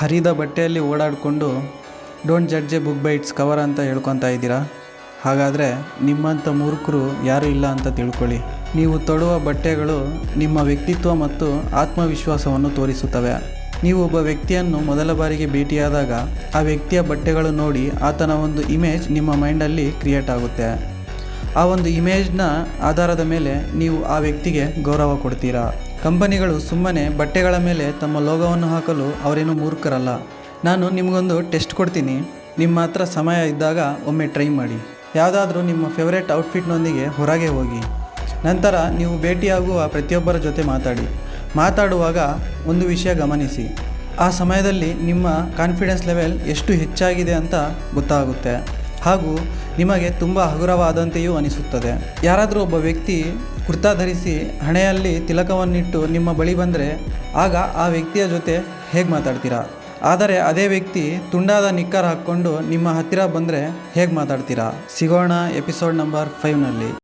ಹರಿದ ಬಟ್ಟೆಯಲ್ಲಿ ಓಡಾಡಿಕೊಂಡು don't judge A book by it's cover ಅಂತ ಹೇಳ್ಕೊತಾ ಇದ್ದೀರಾ? ಹಾಗಾದರೆ ನಿಮ್ಮಂಥ ಮೂರ್ಖರು ಯಾರೂ ಇಲ್ಲ ಅಂತ ತಿಳ್ಕೊಳ್ಳಿ. ನೀವು ತೊಡುವ ಬಟ್ಟೆಗಳು ನಿಮ್ಮ ವ್ಯಕ್ತಿತ್ವ ಮತ್ತು ಆತ್ಮವಿಶ್ವಾಸವನ್ನು ತೋರಿಸುತ್ತವೆ. ನೀವು ಒಬ್ಬ ವ್ಯಕ್ತಿಯನ್ನು ಮೊದಲ ಬಾರಿಗೆ ಭೇಟಿಯಾದಾಗ ಆ ವ್ಯಕ್ತಿಯ ಬಟ್ಟೆಗಳು ನೋಡಿ ಆತನ ಒಂದು ಇಮೇಜ್ ನಿಮ್ಮ ಮೈಂಡಲ್ಲಿ ಕ್ರಿಯೇಟ್ ಆಗುತ್ತೆ. ಆ ಒಂದು ಇಮೇಜ್ನ ಆಧಾರದ ಮೇಲೆ ನೀವು ಆ ವ್ಯಕ್ತಿಗೆ ಗೌರವ ಕೊಡ್ತೀರಾ. ಕಂಪನಿಗಳು ಸುಮ್ಮನೆ ಬಟ್ಟೆಗಳ ಮೇಲೆ ತಮ್ಮ ಲೋಗೋವನ್ನು ಹಾಕಲು ಅವರೇನು ಮೂರ್ಖರಲ್ಲ. ನಾನು ನಿಮಗೊಂದು ಟೆಸ್ಟ್ ಕೊಡ್ತೀನಿ. ನಿಮ್ಮ ಹತ್ರ ಸಮಯ ಇದ್ದಾಗ ಒಮ್ಮೆ ಟ್ರೈ ಮಾಡಿ. ಯಾವುದಾದ್ರೂ ನಿಮ್ಮ ಫೇವರೇಟ್ ಔಟ್ಫಿಟ್ನೊಂದಿಗೆ ಹೊರಗೆ ಹೋಗಿ. ನಂತರ ನೀವು ಭೇಟಿಯಾಗುವ ಪ್ರತಿಯೊಬ್ಬರ ಜೊತೆ ಮಾತಾಡುವಾಗ ಒಂದು ವಿಷಯ ಗಮನಿಸಿ. ಆ ಸಮಯದಲ್ಲಿ ನಿಮ್ಮ ಕಾನ್ಫಿಡೆನ್ಸ್ ಲೆವೆಲ್ ಎಷ್ಟು ಹೆಚ್ಚಾಗಿದೆ ಅಂತ ಗೊತ್ತಾಗುತ್ತೆ ಹಾಗೂ ನಿಮಗೆ ತುಂಬ ಹಗುರವಾದಂತೆಯೂ ಅನಿಸುತ್ತದೆ. ಯಾರಾದರೂ ಒಬ್ಬ ವ್ಯಕ್ತಿ ಕುರ್ತಾ ಧರಿಸಿ ಹಣೆಯಲ್ಲಿ ತಿಲಕವನ್ನಿಟ್ಟು ನಿಮ್ಮ ಬಳಿ ಬಂದರೆ ಆಗ ಆ ವ್ಯಕ್ತಿಯ ಜೊತೆ ಹೇಗೆ ಮಾತಾಡ್ತೀರಾ? ಆದರೆ ಅದೇ ವ್ಯಕ್ತಿ ತುಂಡಾದ ನಿಕ್ಕರ್ ಹಾಕ್ಕೊಂಡು ನಿಮ್ಮ ಹತ್ತಿರ ಬಂದರೆ ಹೇಗೆ ಮಾತಾಡ್ತೀರಾ? ಸಿಗೋಣ ಎಪಿಸೋಡ್ ನಂಬರ್ 5ನಲ್ಲಿ.